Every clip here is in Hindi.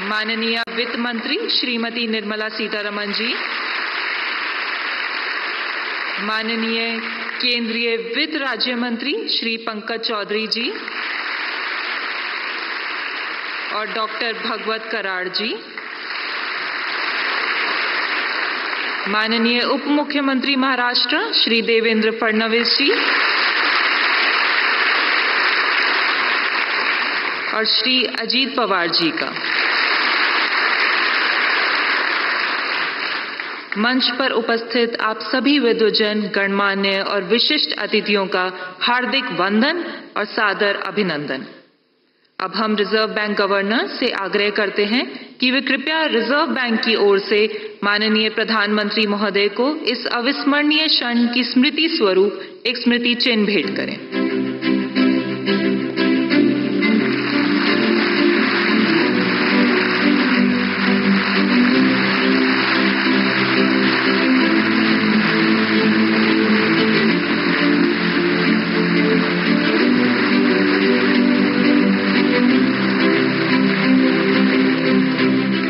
माननीय वित्त मंत्री श्रीमती निर्मला जी, माननीय केंद्रीय वित्त राज्य मंत्री श्री पंकज चौधरी जी और डॉक्टर भगवत कराड़ जी, माननीय उप मुख्यमंत्री महाराष्ट्र श्री देवेंद्र फडणवीस जी और श्री अजीत पवार जी का, मंच पर उपस्थित आप सभी विद्वजन, गणमान्य और विशिष्ट अतिथियों का हार्दिक वंदन और सादर अभिनंदन। अब हम रिजर्व बैंक गवर्नर से आग्रह करते हैं कि वे कृपया रिजर्व बैंक की ओर से माननीय प्रधानमंत्री महोदय को इस अविस्मरणीय क्षण की स्मृति स्वरूप एक स्मृति चिन्ह भेंट करें।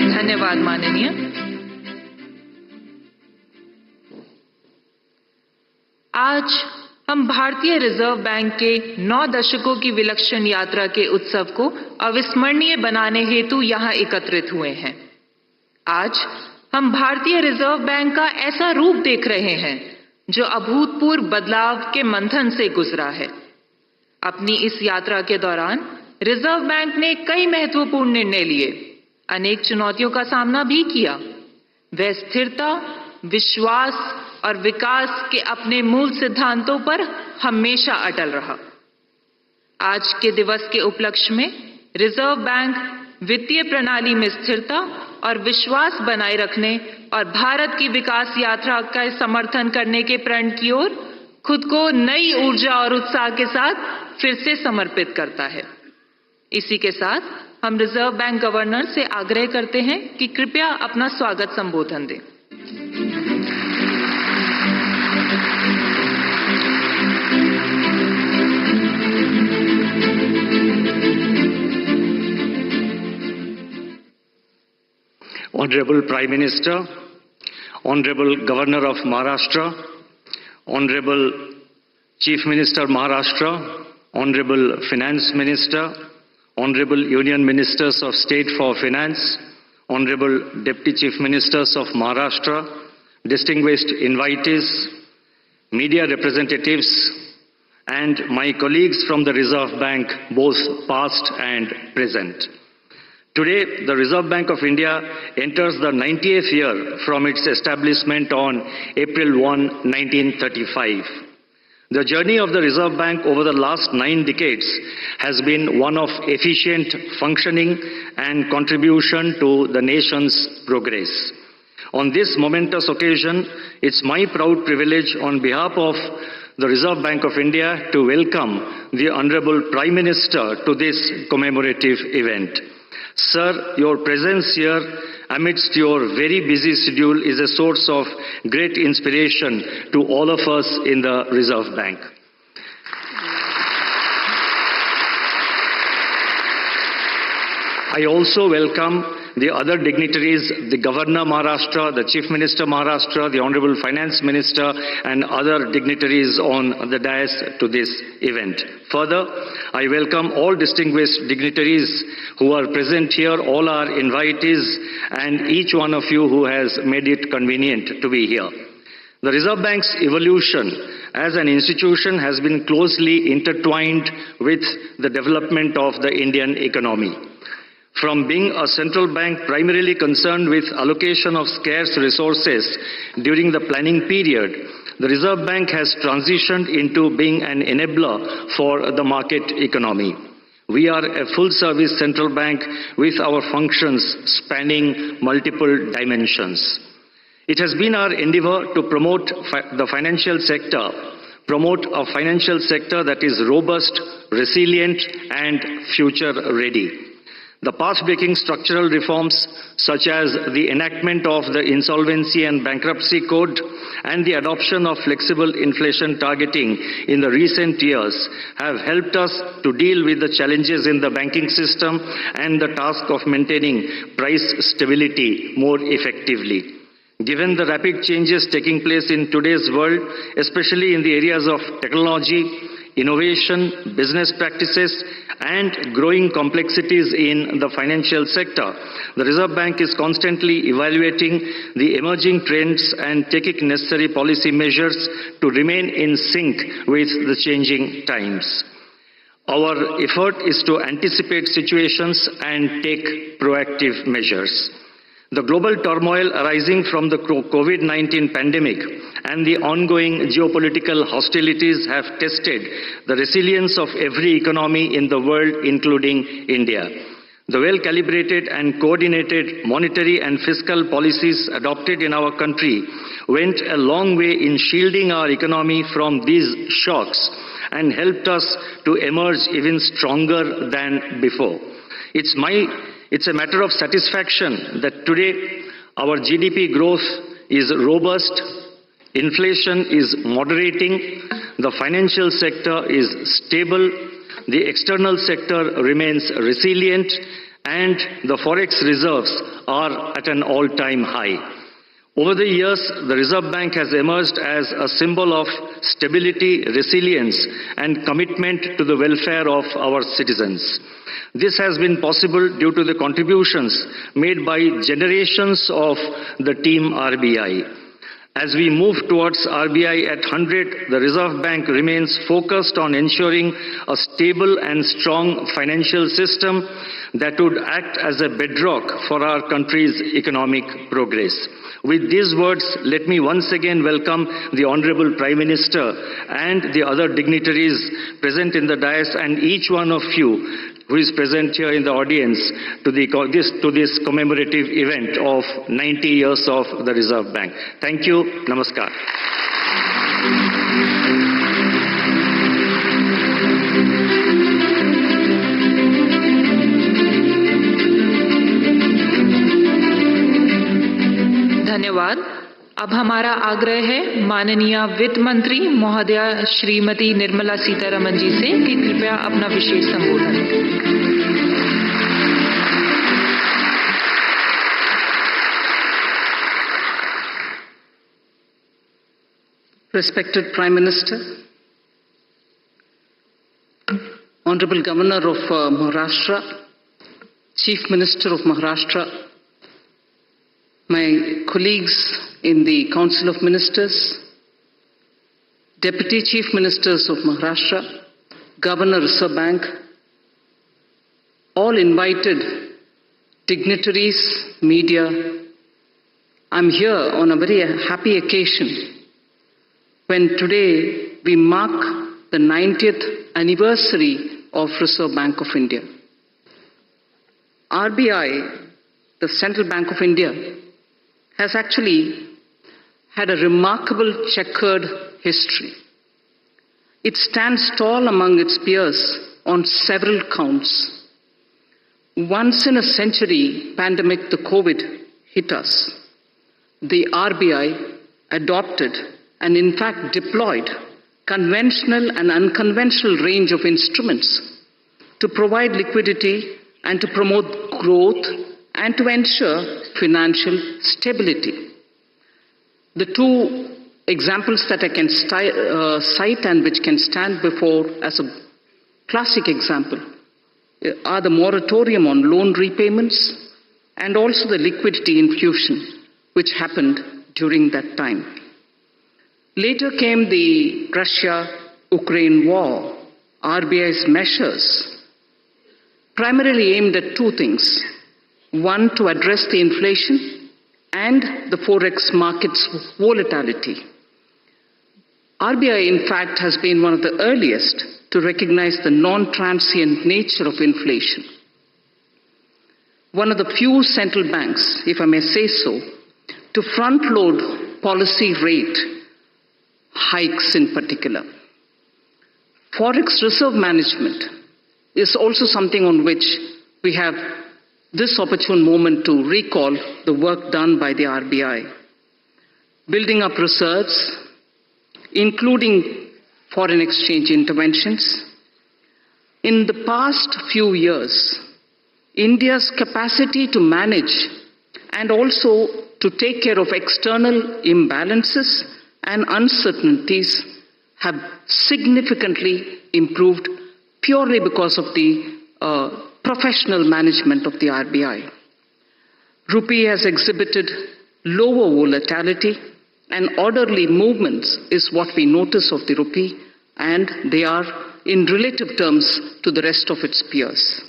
धन्यवाद माननीय। आज हम भारतीय रिजर्व बैंक के 9 दशकों की विलक्षण यात्रा के उत्सव को अविस्मरणीय बनाने हेतु यहाँ एकत्रित हुए हैं। आज हम भारतीय रिजर्व बैंक का ऐसा रूप देख रहे हैं जो अभूतपूर्व बदलाव के मंथन से गुजरा है। अपनी इस यात्रा के दौरान रिजर्व बैंक ने कई महत्वपूर्ण निर्णय लिए, अनेक चुनौतियों का सामना भी किया। वह स्थिरता, विश्वास और विकास के अपने मूल सिद्धांतों पर हमेशा अटल रहा। आज के दिवस के उपलक्ष्य में रिजर्व बैंक वित्तीय प्रणाली में स्थिरता और विश्वास बनाए रखने और भारत की विकास यात्रा का समर्थन करने के प्रण की ओर खुद को नई ऊर्जा और उत्साह के साथ फिर से समर्पित करता है। इसी के साथ हम रिजर्व बैंक गवर्नर से आग्रह करते हैं कि कृपया अपना स्वागत संबोधन दें। Honorable Prime Minister, Honorable Governor of Maharashtra, Honorable Chief Minister Maharashtra, Honorable Finance Minister, Honorable Union Ministers of State for Finance, Honorable Deputy Chief Ministers of Maharashtra, distinguished invitees, media representatives, and my colleagues from the Reserve Bank, both past and present. Today, the Reserve Bank of India enters the 90th year from its establishment on April 1, 1935. The journey of the Reserve Bank over the last 9 decades has been one of efficient functioning and contribution to the nation's progress. On this momentous occasion, it's my proud privilege on behalf of the Reserve Bank of India to welcome the Honorable Prime Minister to this commemorative event. Sir, your presence here amidst your very busy schedule is a source of great inspiration to all of us in the Reserve Bank. I also welcome the other dignitaries, the Governor Maharashtra, the Chief Minister Maharashtra, the Honorable Finance Minister, and other dignitaries on the dais to this event. Further, I welcome all distinguished dignitaries who are present here, all our invitees, and each one of you who has made it convenient to be here. The Reserve Bank's evolution as an institution has been closely intertwined with the development of the Indian economy. From being a central bank primarily concerned with allocation of scarce resources during the planning period, the Reserve Bank has transitioned into being an enabler for the market economy. We are a full-service central bank with our functions spanning multiple dimensions. It has been our endeavor to promote the financial sector, promote a financial sector that is robust, resilient, and future-ready. The path-breaking structural reforms, such as the enactment of the Insolvency and Bankruptcy Code and the adoption of flexible inflation targeting in the recent years, have helped us to deal with the challenges in the banking system and the task of maintaining price stability more effectively. Given the rapid changes taking place in today's world, especially in the areas of technology, innovation, business practices, and growing complexities in the financial sector, the Reserve Bank is constantly evaluating the emerging trends and taking necessary policy measures to remain in sync with the changing times. Our effort is to anticipate situations and take proactive measures. The global turmoil arising from the COVID-19 pandemic and the ongoing geopolitical hostilities have tested the resilience of every economy in the world, including India. The well-calibrated and coordinated monetary and fiscal policies adopted in our country went a long way in shielding our economy from these shocks and helped us to emerge even stronger than before. It's a matter of satisfaction that today our GDP growth is robust, inflation is moderating, the financial sector is stable, the external sector remains resilient, and the forex reserves are at an all-time high. Over the years, the Reserve Bank has emerged as a symbol of stability, resilience, and commitment to the welfare of our citizens. This has been possible due to the contributions made by generations of the team RBI. As we move towards RBI at 100, the Reserve Bank remains focused on ensuring a stable and strong financial system that would act as a bedrock for our country's economic progress. With these words, let me once again welcome the Honorable Prime Minister and the other dignitaries present in the dais and each one of you who is present here in the audience to this commemorative event of 90 years of the Reserve Bank. Thank you. Namaskar. धन्यवाद। अब हमारा आग्रह है माननीय वित्त मंत्री महोदया श्रीमती निर्मला सीतारमन जी से कि कृपया अपना विशेष संबोधन दें। Respected Prime Minister, Honorable Governor of Maharashtra, Chief Minister of Maharashtra, my colleagues in the Council of Ministers, Deputy Chief Ministers of Maharashtra, Governor Reserve Bank, all invited dignitaries, media, I'm here on a very happy occasion when today we mark the 90th anniversary of Reserve Bank of India. RBI, the Central Bank of India, has actually had a remarkable checkered history. It stands tall among its peers on several counts. Once in a century pandemic, the COVID, hit us. The RBI adopted and in fact deployed conventional and unconventional range of instruments to provide liquidity and to promote growth and to ensure financial stability. The two examples that I can cite and which can stand before as a classic example are the moratorium on loan repayments and also the liquidity infusion which happened during that time. Later came the Russia-Ukraine war. RBI's measures primarily aimed at two things. One, to address the inflation and the forex market's volatility. RBI, in fact, has been one of the earliest to recognize the non-transient nature of inflation. One of the few central banks, if I may say so, to front-load policy rate hikes in particular. Forex reserve management is also something on which we have this opportune moment to recall the work done by the RBI, building up reserves, including foreign exchange interventions. In the past few years, India's capacity to manage and also to take care of external imbalances and uncertainties have significantly improved purely because of the professional management of the RBI. Rupee has exhibited lower volatility and orderly movements is what we notice of the rupee, and they are in relative terms to the rest of its peers.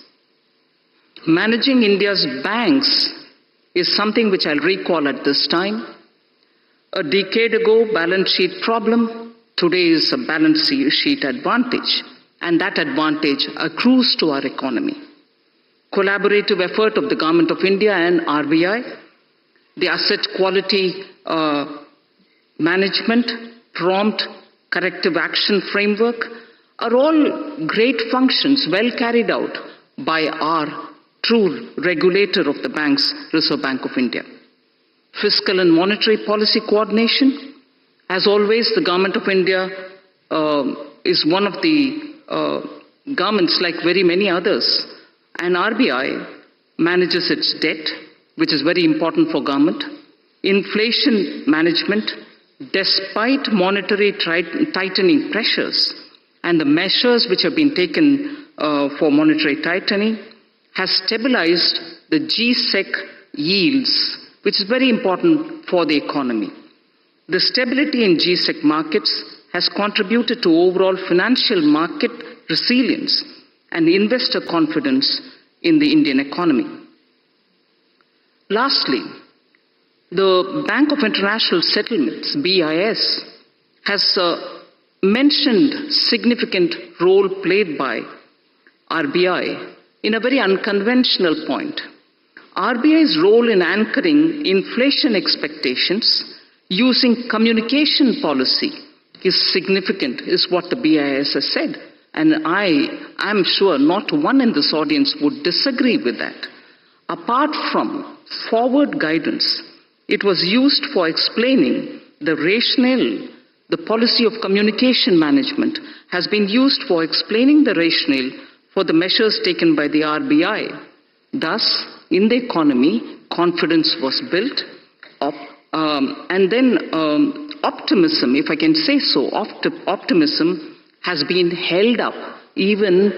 Managing India's banks is something which I'll recall at this time. A decade ago, balance sheet problem, today is a balance sheet advantage, and that advantage accrues to our economy. Collaborative effort of the Government of India and RBI, the asset quality management, prompt corrective action framework are all great functions well carried out by our true regulator of the banks, Reserve Bank of India. Fiscal and monetary policy coordination, as always, the Government of India is one of the governments like very many others, and RBI manages its debt, which is very important for government. Inflation management, despite monetary tightening pressures and the measures which have been taken for monetary tightening, has stabilized the G-Sec yields, which is very important for the economy. The stability in G-Sec markets has contributed to overall financial market resilience and investor confidence in the Indian economy. Lastly, the Bank of International Settlements, BIS, has mentioned significant role played by RBI in a very unconventional point. RBI's role in anchoring inflation expectations using communication policy is significant, is what the BIS has said. And I'm sure not one in this audience would disagree with that. Apart from forward guidance, it was used for explaining the rationale. The policy of communication management has been used for explaining the rationale for the measures taken by the RBI. Thus, in the economy, confidence was built, and then optimism, if I can say so, optimism has been held up even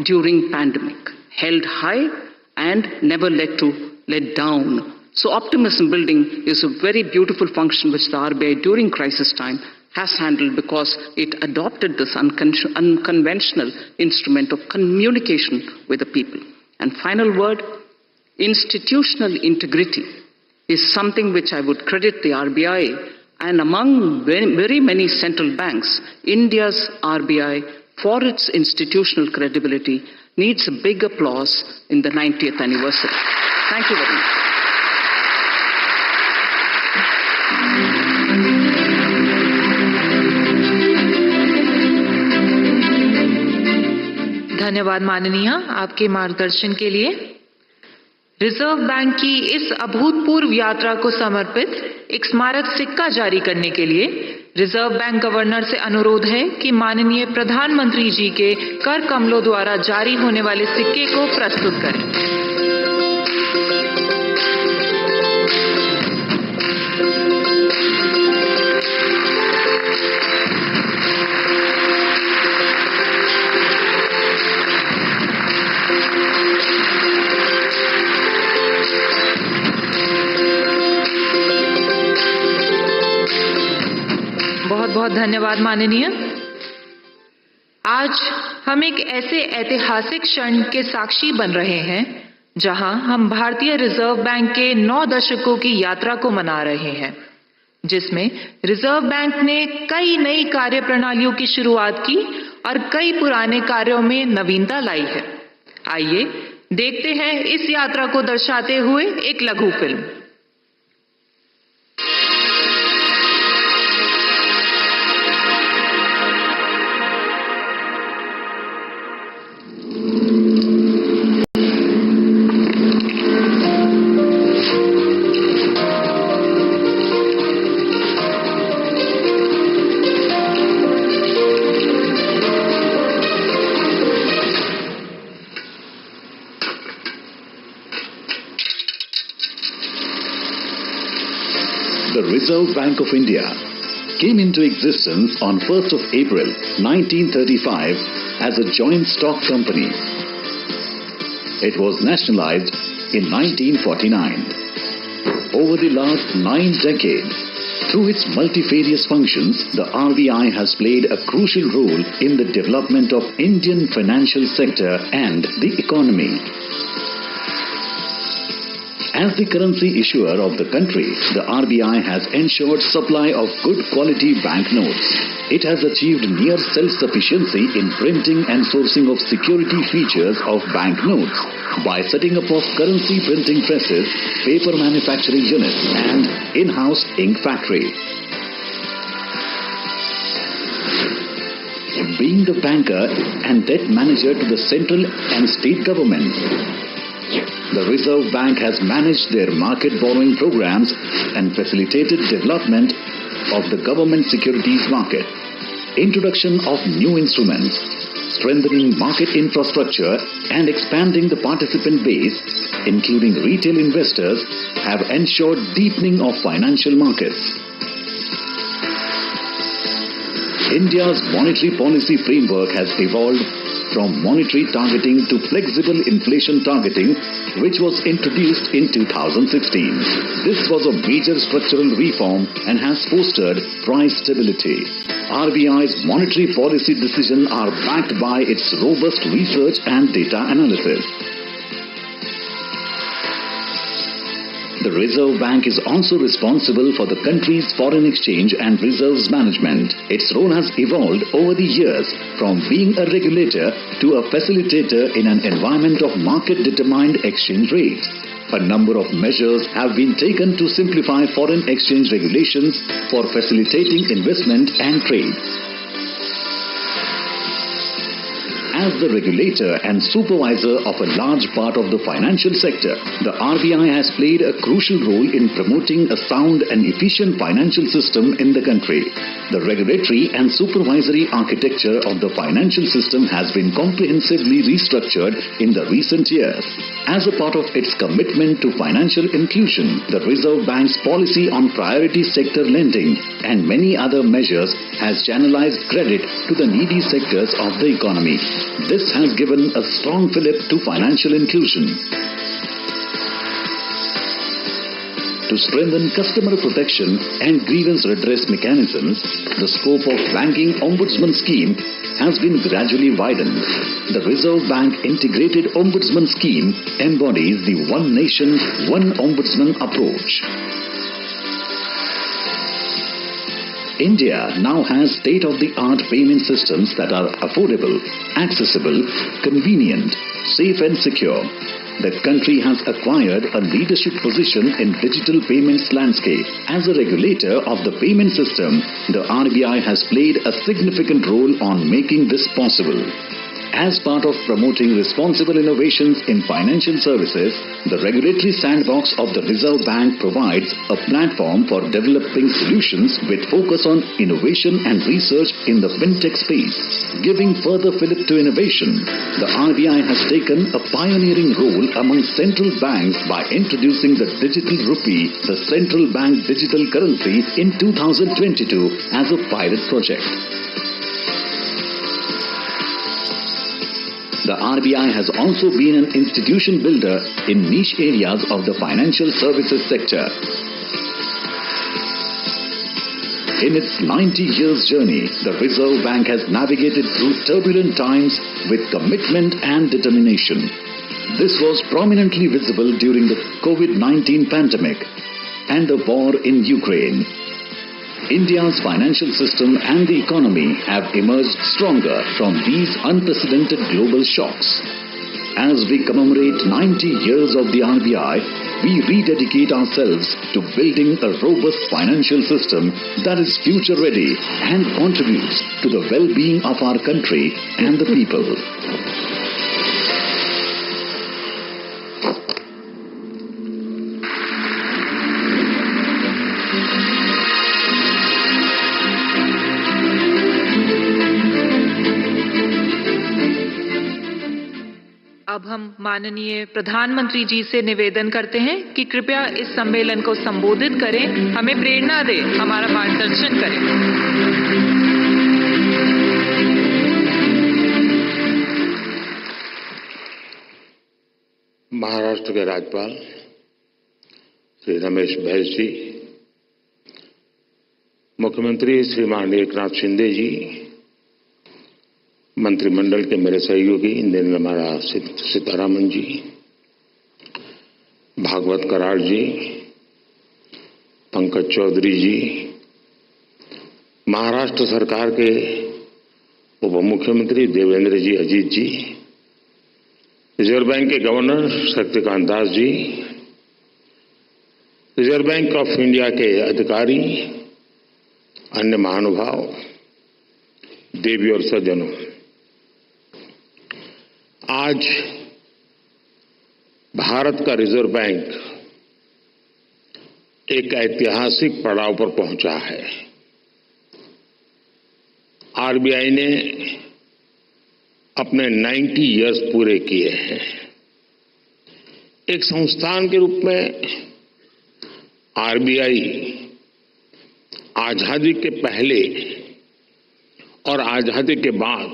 during pandemic, held high and never let down. So optimism building is a very beautiful function which the RBI during crisis time has handled because it adopted this unconventional instrument of communication with the people. And final word, institutional integrity is something which I would credit the RBI and among very many central banks, India's RBI, for its institutional credibility, needs a big applause in the 90th anniversary. Thank you very much. धन्यवाद माननीय आपके मार्गदर्शन के लिए। रिजर्व बैंक की इस अभूतपूर्व यात्रा को समर्पित एक स्मारक सिक्का जारी करने के लिए रिजर्व बैंक गवर्नर से अनुरोध है कि माननीय प्रधानमंत्री जी के कर कमलों द्वारा जारी होने वाले सिक्के को प्रस्तुत करें। बहुत बहुत धन्यवाद माननीय। आज हम एक ऐसे ऐतिहासिक क्षण के साक्षी बन रहे हैं जहां हम भारतीय रिजर्व बैंक के 9 दशकों की यात्रा को मना रहे हैं, जिसमें रिजर्व बैंक ने कई नई कार्य प्रणालियों की शुरुआत की और कई पुराने कार्यों में नवीनता लाई है। आइए देखते हैं इस यात्रा को दर्शाते हुए एक लघु film. The Reserve Bank of India came into existence on 1st of April 1935 as a joint stock company. It was nationalized in 1949. Over the last 9 decades, through its multifarious functions, the RBI has played a crucial role in the development of Indian financial sector and the economy. As the currency issuer of the country, the RBI has ensured supply of good quality banknotes. It has achieved near self-sufficiency in printing and sourcing of security features of banknotes by setting up of currency printing presses, paper manufacturing units and in-house ink factory. Being the banker and debt manager to the central and state governments, the Reserve Bank has managed their market borrowing programs and facilitated development of the government securities market, introduction of new instruments, strengthening market infrastructure and expanding the participant base, including retail investors, have ensured deepening of financial markets. India's monetary policy framework has evolved from monetary targeting to flexible inflation targeting, which was introduced in 2016. This was a major structural reform and has fostered price stability. RBI's monetary policy decisions are backed by its robust research and data analysis. The Reserve Bank is also responsible for the country's foreign exchange and reserves management. Its role has evolved over the years from being a regulator to a facilitator in an environment of market-determined exchange rates. A number of measures have been taken to simplify foreign exchange regulations for facilitating investment and trade. As the regulator and supervisor of a large part of the financial sector, the RBI has played a crucial role in promoting a sound and efficient financial system in the country. The regulatory and supervisory architecture of the financial system has been comprehensively restructured in the recent years. As a part of its commitment to financial inclusion, the Reserve Bank's policy on priority sector lending and many other measures has channelized credit to the needy sectors of the economy. This has given a strong fillip to financial inclusion. To strengthen customer protection and grievance redress mechanisms, the scope of Banking Ombudsman Scheme has been gradually widened. The Reserve Bank Integrated Ombudsman Scheme embodies the One Nation, One Ombudsman approach. India now has state-of-the-art payment systems that are affordable, accessible, convenient, safe and secure. The country has acquired a leadership position in digital payments landscape. As a regulator of the payment system, the RBI has played a significant role on making this possible. As part of promoting responsible innovations in financial services, the regulatory sandbox of the Reserve Bank provides a platform for developing solutions with focus on innovation and research in the fintech space. Giving further fillip to innovation, the RBI has taken a pioneering role among central banks by introducing the digital rupee, the central bank digital currency, in 2022 as a pilot project. The RBI has also been an institution builder in niche areas of the financial services sector. In its 90 years journey, the Reserve Bank has navigated through turbulent times with commitment and determination. This was prominently visible during the COVID-19 pandemic and the war in Ukraine. India's financial system and the economy have emerged stronger from these unprecedented global shocks. As we commemorate 90 years of the RBI, we rededicate ourselves to building a robust financial system that is future-ready and contributes to the well-being of our country and the people. अब हम माननीय प्रधानमंत्री जी से निवेदन करते हैं कि कृपया इस सम्मेलन को संबोधित करें, हमें प्रेरणा दें, हमारा मार्गदर्शन करें। महाराष्ट्र के राज्यपाल श्री रमेश बैस जी, मुख्यमंत्री श्रीमान एकनाथ शिंदे जी, मंत्रिमंडल के मेरे सहयोगी निर्मलासीतारमन जी, भागवत कराड़ जी, पंकज चौधरी जी, महाराष्ट्र सरकार के उप मुख्यमंत्री देवेंद्र जी अजीत जी, रिजर्व बैंक के governor Shaktikanta Das ji, reserve bank of India के अधिकारी, अन्य महानुभाव, देवी और सज्जनों, आज भारत का रिजर्व बैंक एक ऐतिहासिक पड़ाव पर पहुंचा है। आरबीआई ने अपने 90 इयर्स पूरे किए हैं। एक संस्थान के रूप में आरबीआई आजादी के पहले और आजादी के बाद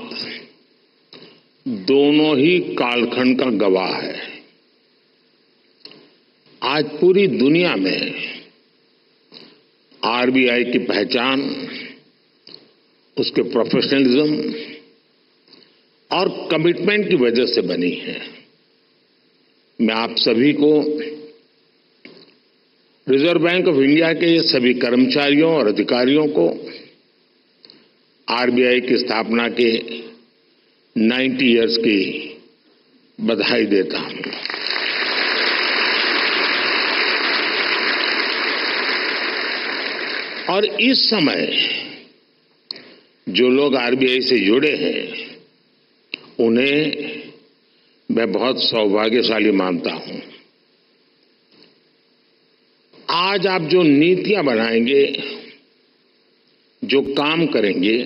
दोनों ही कालखंड का गवाह है। आज पूरी दुनिया में आरबीआई की पहचान उसके प्रोफेशनलिज्म और कमिटमेंट की वजह से बनी है। मैं आप सभी को रिजर्व बैंक ऑफ इंडिया के सभी कर्मचारियों और अधिकारियों को आरबीआई की स्थापना के 90 इयर्स की बधाई देता हूं। और इस समय जो लोग आरबीआई से जुड़े हैं उन्हें मैं बहुत सौभाग्यशाली मानता हूं। आज आप जो नीतियां बनाएंगे, जो काम करेंगे,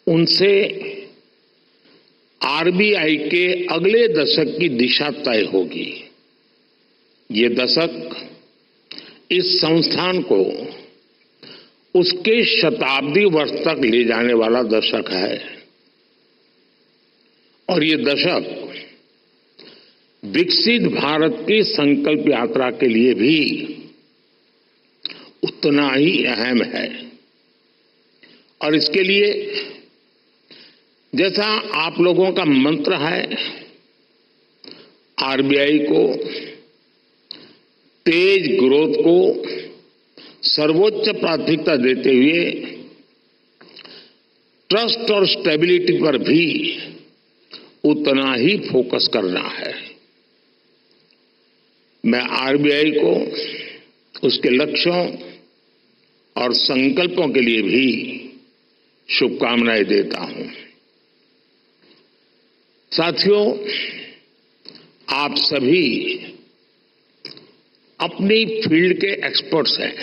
उनसे आरबीआई के अगले दशक की दिशा तय होगी। ये दशक इस संस्थान को उसके शताब्दी वर्ष तक ले जाने वाला दशक है और ये दशक विकसित भारत की संकल्प यात्रा के लिए भी उतना ही अहम है। और इसके लिए जैसा आप लोगों का मंत्र है, आरबीआई को तेज ग्रोथ को सर्वोच्च प्राथमिकता देते हुए ट्रस्ट और स्टेबिलिटी पर भी उतना ही फोकस करना है। मैं आरबीआई को उसके लक्ष्यों और संकल्पों के लिए भी शुभकामनाएं देता हूं। साथियों, आप सभी अपनी फील्ड के एक्सपर्ट्स हैं।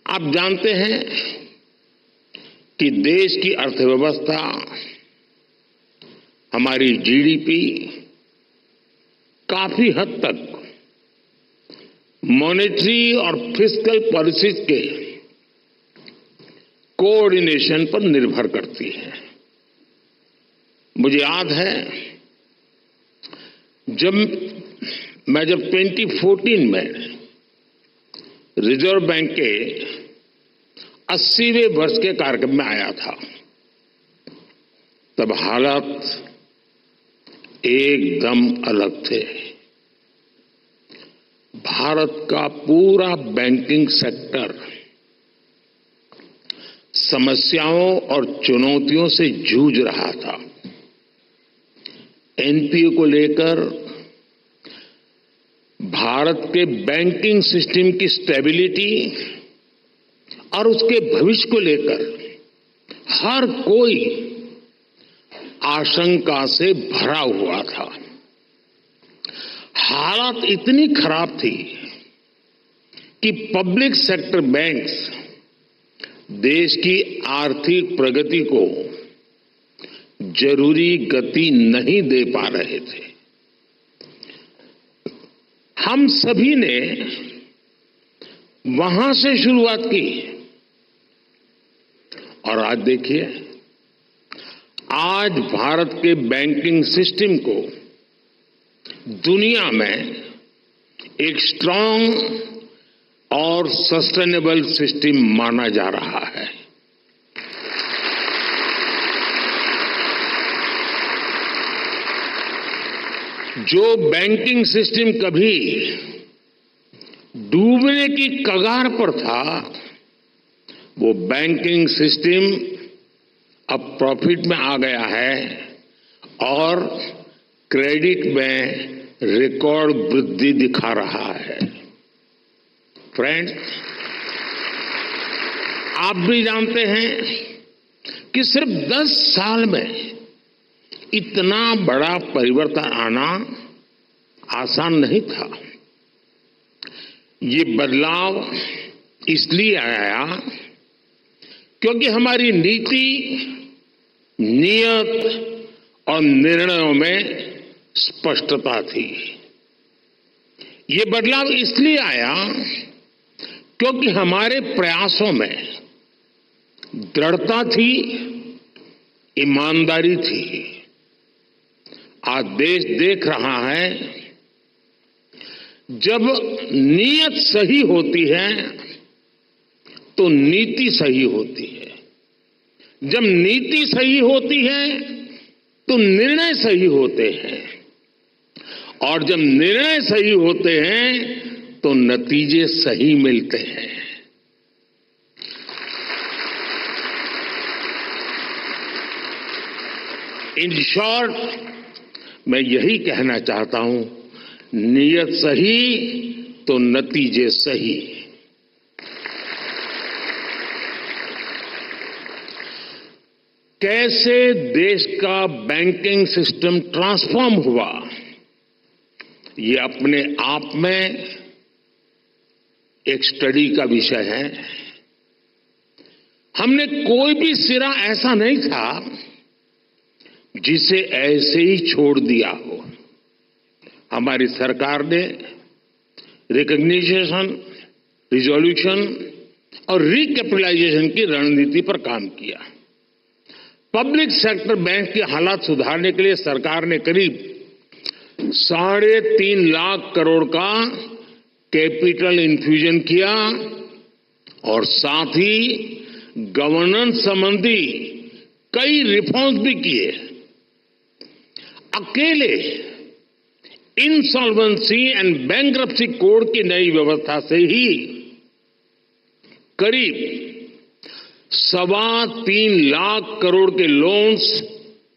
आप जानते हैं कि देश की अर्थव्यवस्था, हमारी जीडीपी काफी हद तक मॉनेटरी और फिस्कल पॉलिसीज के कोऑर्डिनेशन पर निर्भर करती है। मुझे याद है जब 2014 में रिजर्व बैंक के 80वें वर्ष के कार्यक्रम में आया था, तब हालात एकदम अलग थे। भारत का पूरा बैंकिंग सेक्टर समस्याओं और चुनौतियों से जूझ रहा था। एनपीए को लेकर, भारत के बैंकिंग सिस्टम की स्टेबिलिटी और उसके भविष्य को लेकर हर कोई आशंका से भरा हुआ था। हालात इतनी खराब थी कि पब्लिक सेक्टर बैंक्स देश की आर्थिक प्रगति को जरूरी गति नहीं दे पा रहे थे। हम सभी ने वहां से शुरुआत की और आज देखिए, आज भारत के बैंकिंग सिस्टम को दुनिया में एक स्ट्रांग और सस्टेनेबल सिस्टम माना जा रहा है। जो बैंकिंग सिस्टम कभी डूबने की कगार पर था, वो बैंकिंग सिस्टम अब प्रॉफिट में आ गया है और क्रेडिट में रिकॉर्ड वृद्धि दिखा रहा है। फ्रेंड्स, आप भी जानते हैं कि सिर्फ 10 साल में इतना बड़ा परिवर्तन आना आसान नहीं था। ये बदलाव इसलिए आया क्योंकि हमारी नीति, नियत और निर्णयों में स्पष्टता थी। ये बदलाव इसलिए आया क्योंकि हमारे प्रयासों में दृढ़ता थी, ईमानदारी थी। आज देश देख रहा है, जब नीयत सही होती है तो नीति सही होती है। जब नीति सही होती है तो निर्णय सही होते हैं और जब निर्णय सही होते हैं तो नतीजे सही मिलते हैं। इन शॉर्ट, मैं यही कहना चाहता हूं, नियत सही तो नतीजे सही। कैसे देश का बैंकिंग सिस्टम ट्रांसफॉर्म हुआ, ये अपने आप में एक स्टडी का विषय है। हमने कोई भी सिरा ऐसा नहीं था जिसे ऐसे ही छोड़ दिया हो। हमारी सरकार ने रिकॉग्निशन, रिजोल्यूशन और रिकैपिटलाइजेशन की रणनीति पर काम किया। पब्लिक सेक्टर बैंक की हालात सुधारने के लिए सरकार ने करीब 3.5 लाख करोड़ का कैपिटल इन्फ्यूजन किया और साथ ही गवर्नेंस संबंधी कई रिफॉर्म्स भी किए। अकेले इंसॉल्वेंसी एंड बैंक्रप्सी कोड की नई व्यवस्था से ही करीब 3.25 लाख करोड़ के लोन्स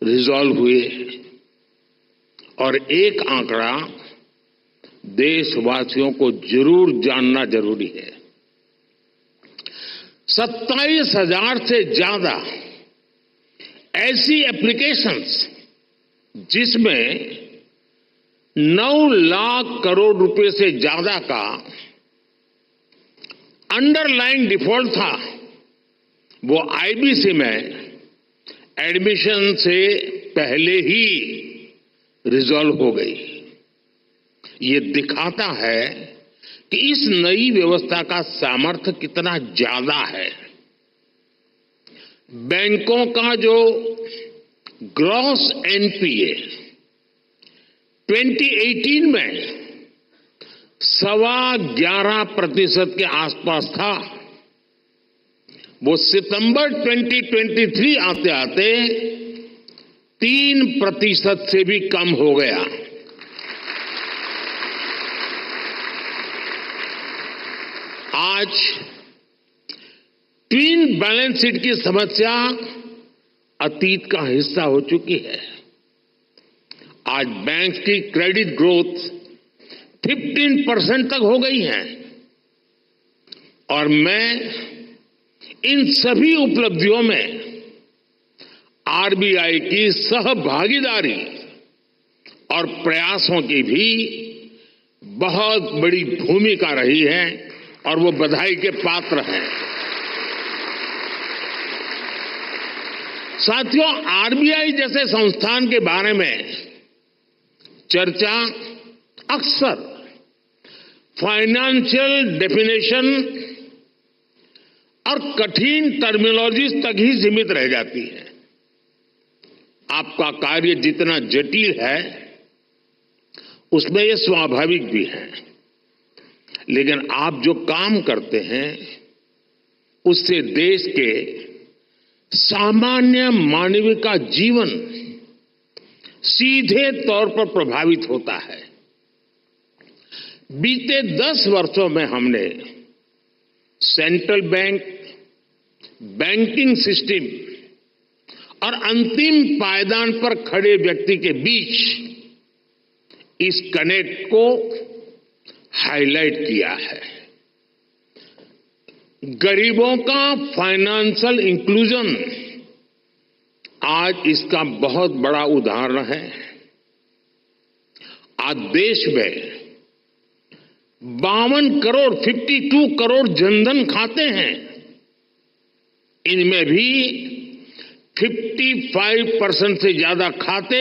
रिजॉल्व हुए और एक आंकड़ा देशवासियों को जरूर जानना जरूरी है। 27,000 से ज्यादा ऐसी एप्लीकेशंस जिसमें 9 लाख करोड़ रुपए से ज्यादा का अंडरलाइन डिफॉल्ट था, वो आईबीसी में एडमिशन से पहले ही रिजॉल्व हो गई। ये दिखाता है कि इस नई व्यवस्था का सामर्थ्य कितना ज्यादा है। बैंकों का जो ग्रॉस एनपीए 2018 में 11.25% के आसपास था, वो सितंबर 2023 आते आते 3% से भी कम हो गया। आज ट्विन बैलेंस शीट की समस्या अतीत का हिस्सा हो चुकी है। आज बैंक की क्रेडिट ग्रोथ 15% तक हो गई है और मैं इन सभी उपलब्धियों में आरबीआई की सहभागीदारी और प्रयासों की भी बहुत बड़ी भूमिका रही है और वो बधाई के पात्र हैं। साथियों, आरबीआई जैसे संस्थान के बारे में चर्चा अक्सर फाइनेंशियल डेफिनेशन और कठिन टर्मिनोलॉजीज तक ही सीमित रह जाती है। आपका कार्य जितना जटिल है उसमें यह स्वाभाविक भी है, लेकिन आप जो काम करते हैं उससे देश के सामान्य मानव का जीवन सीधे तौर पर प्रभावित होता है। बीते 10 वर्षों में हमने सेंट्रल बैंक, बैंकिंग सिस्टम और अंतिम पायदान पर खड़े व्यक्ति के बीच इस कनेक्ट को हाईलाइट किया है। गरीबों का फाइनेंशियल इंक्लूजन आज इसका बहुत बड़ा उदाहरण है। आज देश में 52 करोड़ जनधन खाते हैं। इनमें भी 55% से ज्यादा खाते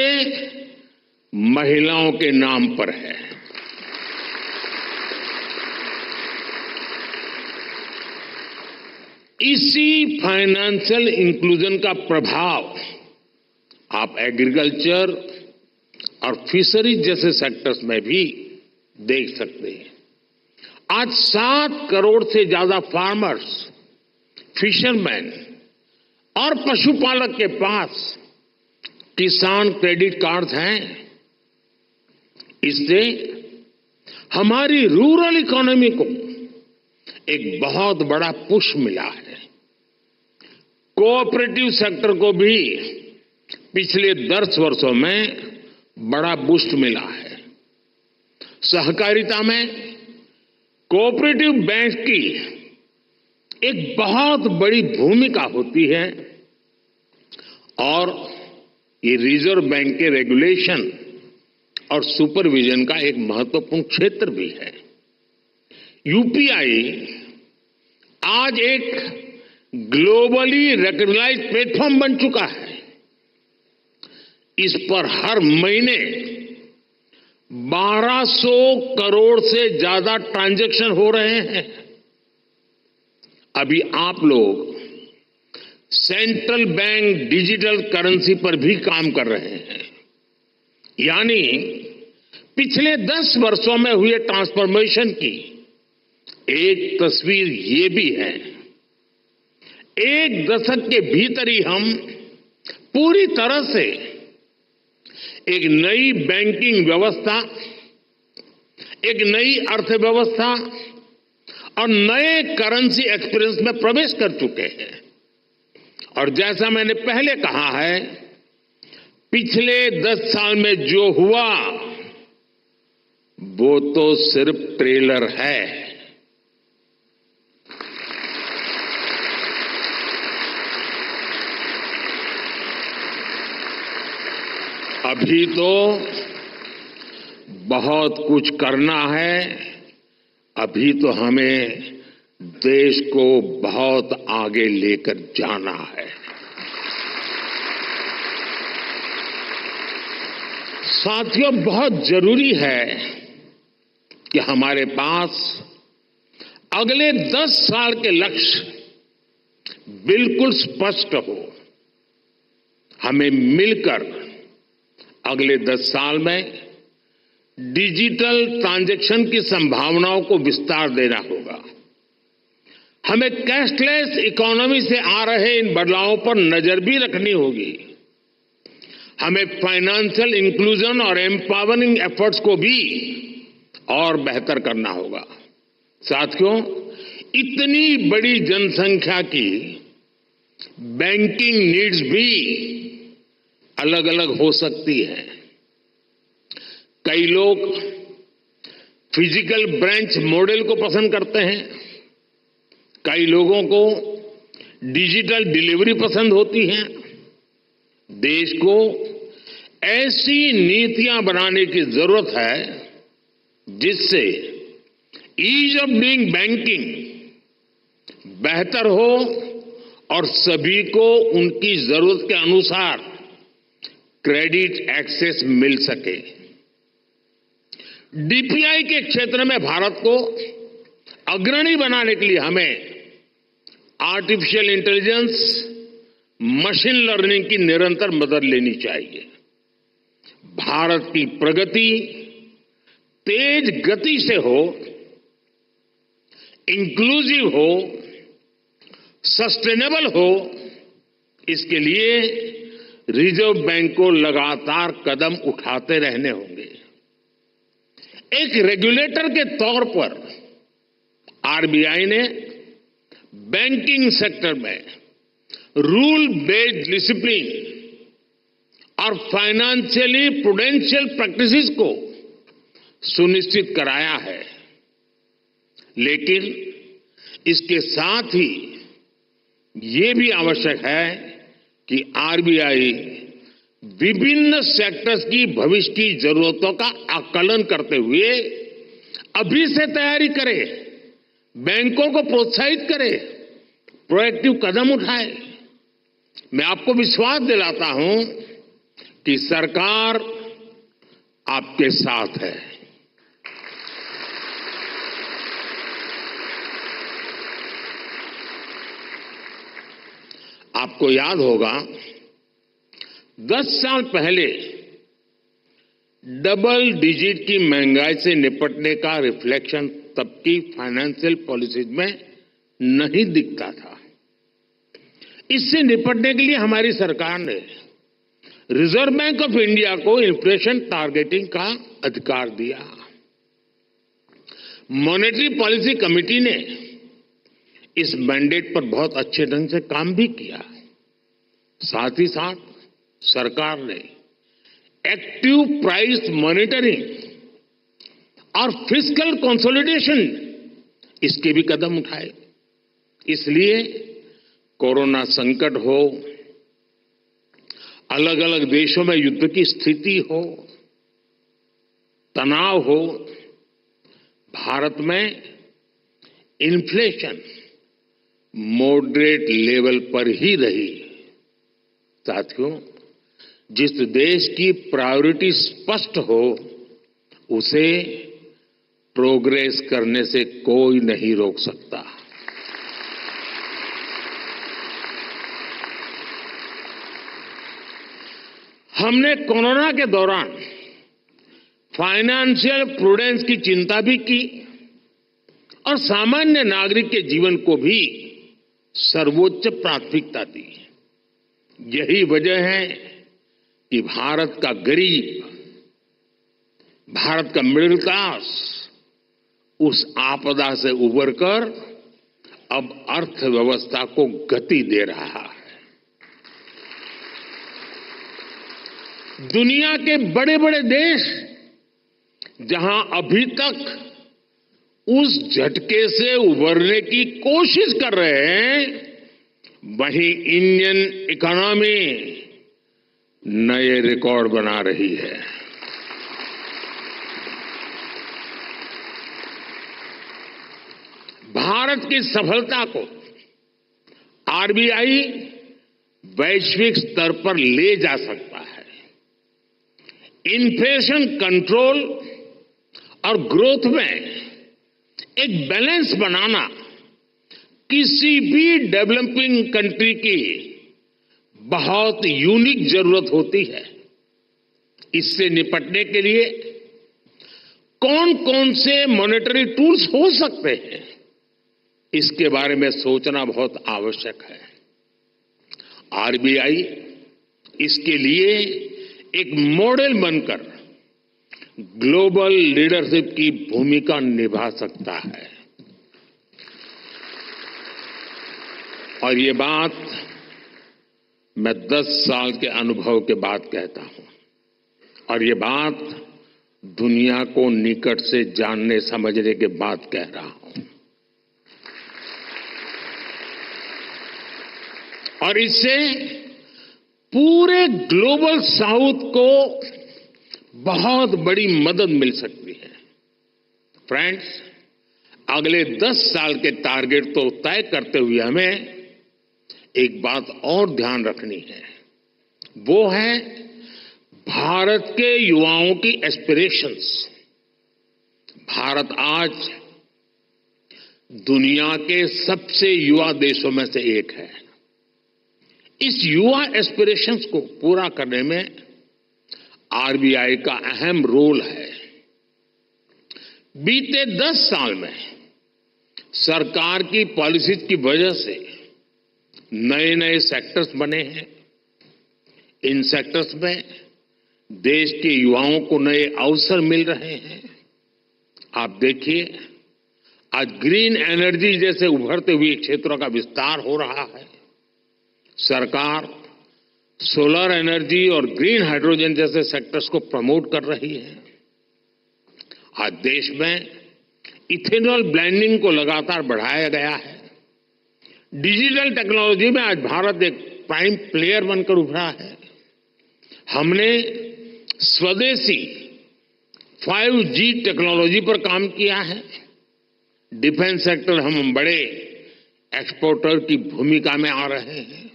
महिलाओं के नाम पर है। इसी फाइनेंशियल इंक्लूजन का प्रभाव आप एग्रीकल्चर और फिशरीज जैसे सेक्टर्स में भी देख सकते हैं। आज 7 करोड़ से ज्यादा फार्मर्स, फिशरमैन और पशुपालक के पास किसान क्रेडिट कार्ड हैं। इससे हमारी रूरल इकोनॉमी को एक बहुत बड़ा पुश मिला है। कोऑपरेटिव सेक्टर को भी पिछले 10 वर्षों में बड़ा बूस्ट मिला है। सहकारिता में कोऑपरेटिव बैंक की एक बहुत बड़ी भूमिका होती है और ये रिजर्व बैंक के रेगुलेशन और सुपरविजन का एक महत्वपूर्ण क्षेत्र भी है। यूपीआई आज एक ग्लोबली रिकॉग्नाइज्ड प्लेटफॉर्म बन चुका है। इस पर हर महीने 1200 करोड़ से ज्यादा ट्रांजैक्शन हो रहे हैं। अभी आप लोग सेंट्रल बैंक डिजिटल करेंसी पर भी काम कर रहे हैं। यानी पिछले 10 वर्षों में हुए ट्रांसफॉर्मेशन की एक तस्वीर ये भी है। एक दशक के भीतर ही हम पूरी तरह से एक नई बैंकिंग व्यवस्था, एक नई अर्थव्यवस्था और नए करेंसी एक्सपीरियंस में प्रवेश कर चुके हैं। और जैसा मैंने पहले कहा है, पिछले 10 साल में जो हुआ वो तो सिर्फ ट्रेलर है। अभी तो बहुत कुछ करना है। अभी तो हमें देश को बहुत आगे लेकर जाना है। साथियों, बहुत जरूरी है कि हमारे पास अगले 10 साल के लक्ष्य बिल्कुल स्पष्ट हो। हमें मिलकर अगले 10 साल में डिजिटल ट्रांजैक्शन की संभावनाओं को विस्तार देना होगा। हमें कैशलेस इकोनॉमी से आ रहे इन बदलावों पर नजर भी रखनी होगी। हमें फाइनेंशियल इंक्लूजन और एम्पावरिंग एफर्ट्स को भी और बेहतर करना होगा। साथियों, इतनी बड़ी जनसंख्या की बैंकिंग नीड्स भी अलग अलग हो सकती है। कई लोग फिजिकल ब्रांच मॉडल को पसंद करते हैं, कई लोगों को डिजिटल डिलीवरी पसंद होती है। देश को ऐसी नीतियां बनाने की जरूरत है जिससे ईज ऑफ डूइंग बैंकिंग बेहतर हो और सभी को उनकी जरूरत के अनुसार क्रेडिट एक्सेस मिल सके। डीपीआई के क्षेत्र में भारत को अग्रणी बनाने के लिए हमें आर्टिफिशियल इंटेलिजेंस, मशीन लर्निंग की निरंतर मदद लेनी चाहिए। भारत की प्रगति तेज गति से हो, इंक्लूसिव हो, सस्टेनेबल हो, इसके लिए रिजर्व बैंक को लगातार कदम उठाते रहने होंगे। एक रेगुलेटर के तौर पर आरबीआई ने बैंकिंग सेक्टर में रूल बेस्ड डिसिप्लिन और फाइनेंशियली प्रूडेंशियल प्रैक्टिसेस को सुनिश्चित कराया है, लेकिन इसके साथ ही ये भी आवश्यक है कि आरबीआई विभिन्न सेक्टर्स की भविष्य की जरूरतों का आकलन करते हुए अभी से तैयारी करे, बैंकों को प्रोत्साहित करे, प्रोएक्टिव कदम उठाए। मैं आपको विश्वास दिलाता हूं कि सरकार आपके साथ है। आपको याद होगा 10 साल पहले डबल डिजिट की महंगाई से निपटने का रिफ्लेक्शन तब की फाइनेंशियल पॉलिसीज में नहीं दिखता था। इससे निपटने के लिए हमारी सरकार ने रिजर्व बैंक ऑफ इंडिया को इन्फ्लेशन टारगेटिंग का अधिकार दिया। मॉनेटरी पॉलिसी कमेटी ने इस मैंडेट पर बहुत अच्छे ढंग से काम भी किया। साथ ही साथ सरकार ने एक्टिव प्राइस मॉनिटरिंग और फिस्कल कंसोलिडेशन इसके भी कदम उठाए। इसलिए कोरोना संकट हो, अलग अलग देशों में युद्ध की स्थिति हो, तनाव हो, भारत में इन्फ्लेशन मॉडरेट लेवल पर ही रही। साथियों, जिस देश की प्रायोरिटी स्पष्ट हो उसे प्रोग्रेस करने से कोई नहीं रोक सकता। हमने कोरोना के दौरान फाइनेंशियल प्रूडेंस की चिंता भी की और सामान्य नागरिक के जीवन को भी सर्वोच्च प्राथमिकता दी। यही वजह है कि भारत का गरीब, भारत का मिडिल क्लास उस आपदा से उबरकर अब अर्थव्यवस्था को गति दे रहा है। दुनिया के बड़े बड़े देश जहां अभी तक उस झटके से उबरने की कोशिश कर रहे हैं, वहीं इंडियन इकोनॉमी नए रिकॉर्ड बना रही है। भारत की सफलता को आरबीआई वैश्विक स्तर पर ले जा सकता है। इन्फ्लेशन कंट्रोल और ग्रोथ में एक बैलेंस बनाना किसी भी डेवलपिंग कंट्री की बहुत यूनिक जरूरत होती है। इससे निपटने के लिए कौन कौन से मॉनेटरी टूल्स हो सकते हैं, इसके बारे में सोचना बहुत आवश्यक है। आरबीआई इसके लिए एक मॉडल बनकर ग्लोबल लीडरशिप की भूमिका निभा सकता है। और ये बात मैं 10 साल के अनुभव के बाद कहता हूं, और ये बात दुनिया को निकट से जानने समझने के बाद कह रहा हूं। और इससे पूरे ग्लोबल साउथ को बहुत बड़ी मदद मिल सकती है। फ्रेंड्स, अगले 10 साल के टारगेट तो तय करते हुए हमें एक बात और ध्यान रखनी है, वो है भारत के युवाओं की एस्पिरेशंस। भारत आज दुनिया के सबसे युवा देशों में से एक है। इस युवा एस्पिरेशंस को पूरा करने में आरबीआई का अहम रोल है। बीते 10 साल में सरकार की पॉलिसीज की वजह से नए नए सेक्टर्स बने हैं। इन सेक्टर्स में देश के युवाओं को नए अवसर मिल रहे हैं। आप देखिए, आज ग्रीन एनर्जी जैसे उभरते हुए क्षेत्रों का विस्तार हो रहा है। सरकार सोलर एनर्जी और ग्रीन हाइड्रोजन जैसे सेक्टर्स को प्रमोट कर रही है। आज देश में इथेनॉल ब्लेंडिंग को लगातार बढ़ाया गया है। डिजिटल टेक्नोलॉजी में आज भारत एक प्राइम प्लेयर बनकर उभरा है। हमने स्वदेशी 5G टेक्नोलॉजी पर काम किया है। डिफेंस सेक्टर हम बड़े एक्सपोर्टर की भूमिका में आ रहे हैं।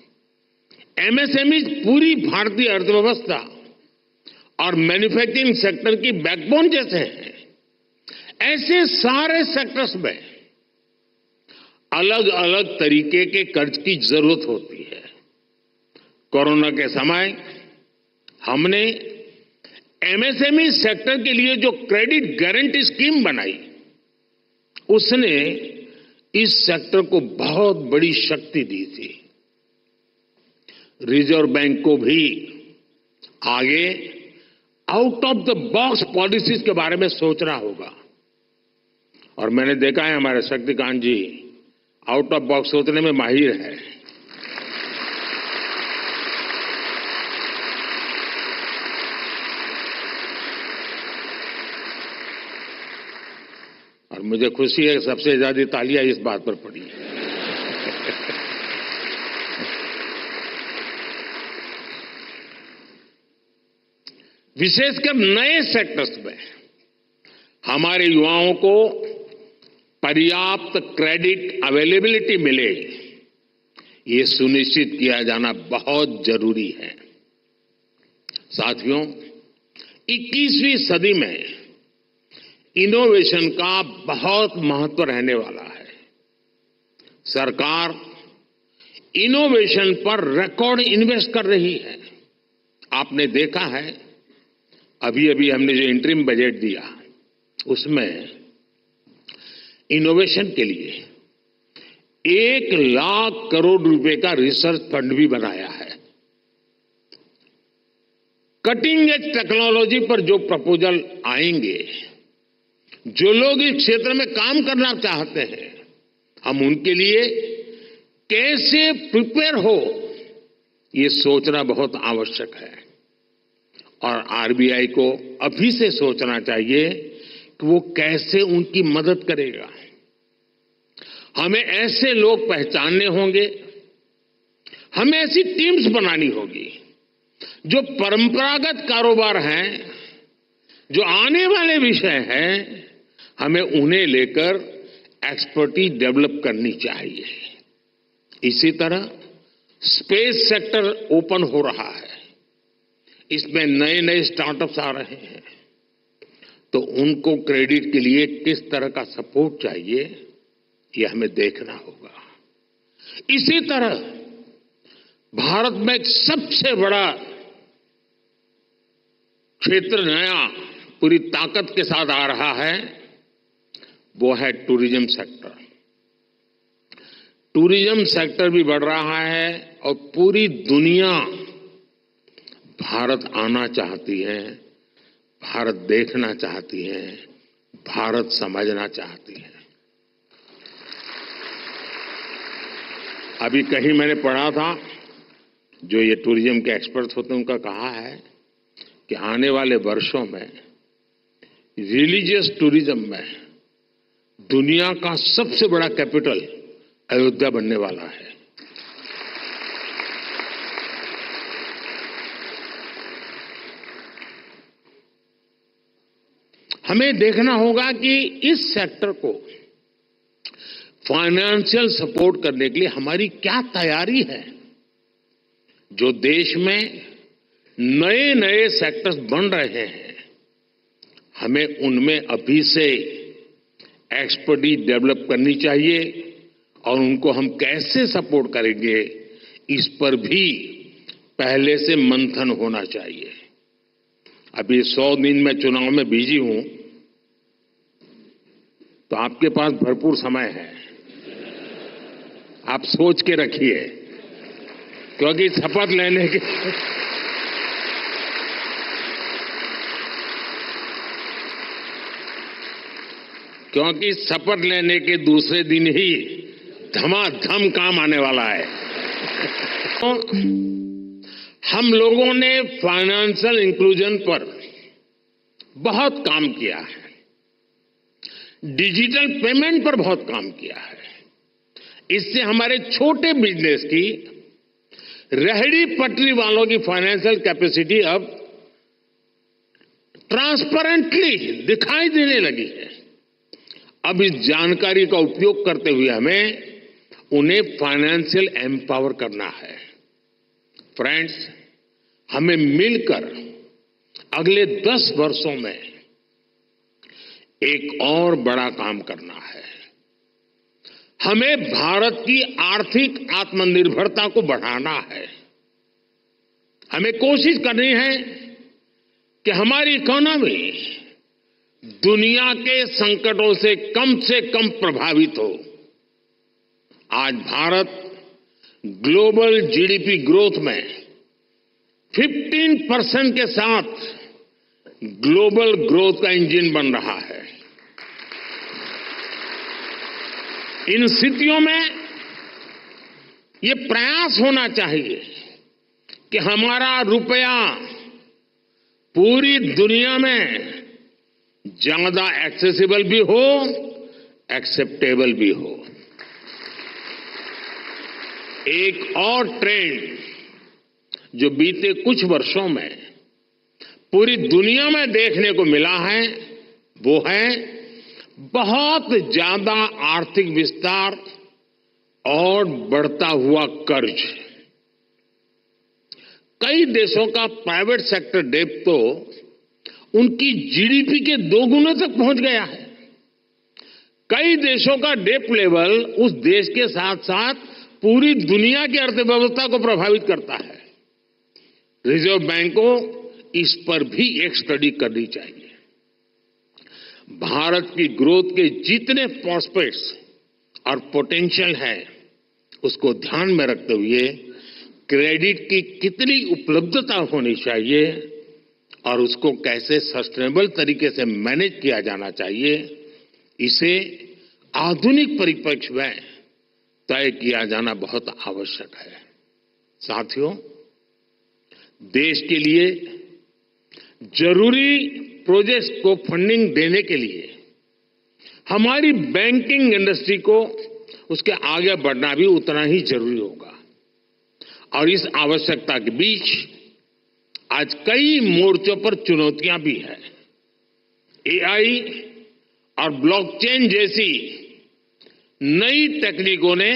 एमएसएमई पूरी भारतीय अर्थव्यवस्था और मैन्युफैक्चरिंग सेक्टर की बैकबोन जैसे हैं। ऐसे सारे सेक्टर्स में अलग अलग तरीके के कर्ज की जरूरत होती है। कोरोना के समय हमने एमएसएमई सेक्टर के लिए जो क्रेडिट गारंटी स्कीम बनाई, उसने इस सेक्टर को बहुत बड़ी शक्ति दी थी। रिजर्व बैंक को भी आगे out of the box policies के बारे में सोचना होगा। और मैंने देखा है हमारे शक्तिकांत जी आउट ऑफ बॉक्स सोचने में माहिर है। और मुझे खुशी है कि सबसे ज्यादा तालियां इस बात पर पड़ी है। विशेषकर नए सेक्टर्स में हमारे युवाओं को पर्याप्त क्रेडिट अवेलेबिलिटी मिले, ये सुनिश्चित किया जाना बहुत जरूरी है। साथियों, 21वीं सदी में इनोवेशन का बहुत महत्व रहने वाला है। सरकार इनोवेशन पर रिकॉर्ड इन्वेस्ट कर रही है। आपने देखा है, अभी अभी हमने जो इंटरिम बजट दिया, उसमें इनोवेशन के लिए 1 लाख करोड़ रुपए का रिसर्च फंड भी बनाया है। कटिंग एज टेक्नोलॉजी पर जो प्रपोजल आएंगे, जो लोग इस क्षेत्र में काम करना चाहते हैं, हम उनके लिए कैसे प्रिपेयर हो, ये सोचना बहुत आवश्यक है। और आरबीआई को अभी से सोचना चाहिए कि वो कैसे उनकी मदद करेगा। हमें ऐसे लोग पहचानने होंगे, हमें ऐसी टीम्स बनानी होगी जो परंपरागत कारोबार हैं, जो आने वाले विषय हैं, हमें उन्हें लेकर एक्सपर्टीज डेवलप करनी चाहिए। इसी तरह स्पेस सेक्टर ओपन हो रहा है, इसमें नए नए स्टार्टअप्स आ रहे हैं, तो उनको क्रेडिट के लिए किस तरह का सपोर्ट चाहिए, ये हमें देखना होगा। इसी तरह भारत में एक सबसे बड़ा क्षेत्र नया पूरी ताकत के साथ आ रहा है, वो है टूरिज्म सेक्टर। टूरिज्म सेक्टर भी बढ़ रहा है और पूरी दुनिया भारत आना चाहती है, भारत देखना चाहती है, भारत समझना चाहती है। अभी कहीं मैंने पढ़ा था, जो ये टूरिज्म के एक्सपर्ट होते हैं, उनका कहा है कि आने वाले वर्षों में रिलीजियस टूरिज्म में दुनिया का सबसे बड़ा कैपिटल अयोध्या बनने वाला है। हमें देखना होगा कि इस सेक्टर को फाइनेंशियल सपोर्ट करने के लिए हमारी क्या तैयारी है। जो देश में नए नए सेक्टर्स बन रहे हैं, हमें उनमें अभी से एक्सपर्टीज डेवलप करनी चाहिए और उनको हम कैसे सपोर्ट करेंगे, इस पर भी पहले से मंथन होना चाहिए। अभी 100 दिन में चुनाव में बिजी हूं, तो आपके पास भरपूर समय है। आप सोच के रखिए, क्योंकि शपथ लेने के दूसरे दिन ही धमाधम काम आने वाला है। तो हम लोगों ने फाइनेंशियल इंक्लूजन पर बहुत काम किया है, डिजिटल पेमेंट पर बहुत काम किया है। इससे हमारे छोटे बिजनेस की, रेहड़ी पटरी वालों की फाइनेंशियल कैपेसिटी अब ट्रांसपेरेंटली दिखाई देने लगी है। अब इस जानकारी का उपयोग करते हुए हमें उन्हें फाइनेंशियल एम्पावर करना है। फ्रेंड्स, हमें मिलकर अगले 10 वर्षों में एक और बड़ा काम करना है। हमें भारत की आर्थिक आत्मनिर्भरता को बढ़ाना है। हमें कोशिश करनी है कि हमारी इकोनॉमी दुनिया के संकटों से कम प्रभावित हो। आज भारत ग्लोबल जीडीपी ग्रोथ में 15% के साथ ग्लोबल ग्रोथ का इंजन बन रहा है। इन स्थितियों में ये प्रयास होना चाहिए कि हमारा रुपया पूरी दुनिया में ज्यादा एक्सेसिबल भी हो, एक्सेप्टेबल भी हो। एक और ट्रेंड जो बीते कुछ वर्षों में पूरी दुनिया में देखने को मिला है, वो है बहुत ज्यादा आर्थिक विस्तार और बढ़ता हुआ कर्ज। कई देशों का प्राइवेट सेक्टर डेट तो उनकी जीडीपी के 2 गुने तक पहुंच गया है। कई देशों का डेट लेवल उस देश के साथ साथ पूरी दुनिया की अर्थव्यवस्था को प्रभावित करता है। रिजर्व बैंक को इस पर भी एक स्टडी करनी चाहिए। भारत की ग्रोथ के जितने प्रॉस्पेक्ट्स और पोटेंशियल है, उसको ध्यान में रखते हुए क्रेडिट की कितनी उपलब्धता होनी चाहिए और उसको कैसे सस्टेनेबल तरीके से मैनेज किया जाना चाहिए, इसे आधुनिक परिप्रेक्ष्य में तय किया जाना बहुत आवश्यक है। साथियों, देश के लिए जरूरी प्रोजेक्ट्स को फंडिंग देने के लिए हमारी बैंकिंग इंडस्ट्री को उसके आगे बढ़ना भी उतना ही जरूरी होगा। और इस आवश्यकता के बीच आज कई मोर्चों पर चुनौतियां भी हैं। एआई और ब्लॉकचेन जैसी नई तकनीकों ने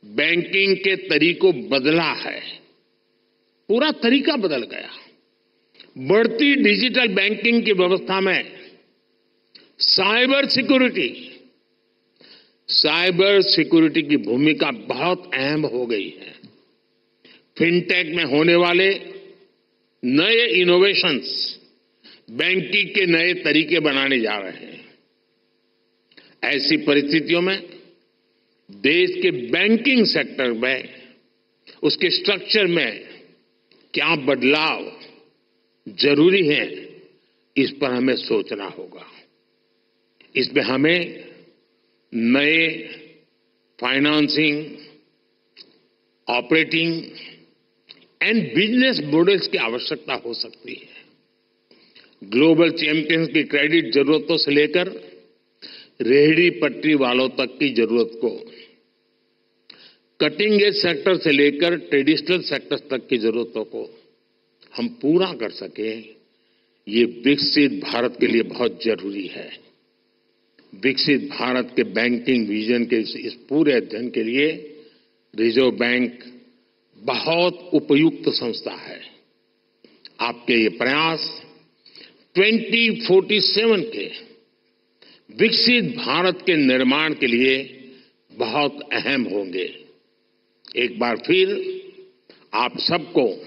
बैंकिंग के तरीकों बदला है, पूरा तरीका बदल गया। बढ़ती डिजिटल बैंकिंग की व्यवस्था में साइबर सिक्योरिटी की भूमिका बहुत अहम हो गई है। फिनटेक में होने वाले नए इनोवेशंस बैंकिंग के नए तरीके बनाने जा रहे हैं। ऐसी परिस्थितियों में देश के बैंकिंग सेक्टर में, उसके स्ट्रक्चर में क्या बदलाव जरूरी है, इस पर हमें सोचना होगा। इसमें हमें नए financing, operating and business models की आवश्यकता हो सकती है। ग्लोबल चैंपियंस की क्रेडिट जरूरतों से लेकर रेहड़ी पटरी वालों तक की जरूरत को, कटिंग एज सेक्टर से लेकर ट्रेडिशनल सेक्टर तक की जरूरतों को हम पूरा कर सके, ये विकसित भारत के लिए बहुत जरूरी है। विकसित भारत के बैंकिंग विजन के इस पूरे अध्ययन के लिए रिजर्व बैंक बहुत उपयुक्त संस्था है। आपके ये प्रयास 2047 के विकसित भारत के निर्माण के लिए बहुत अहम होंगे। एक बार फिर आप सबको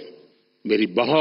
मेरी बहुत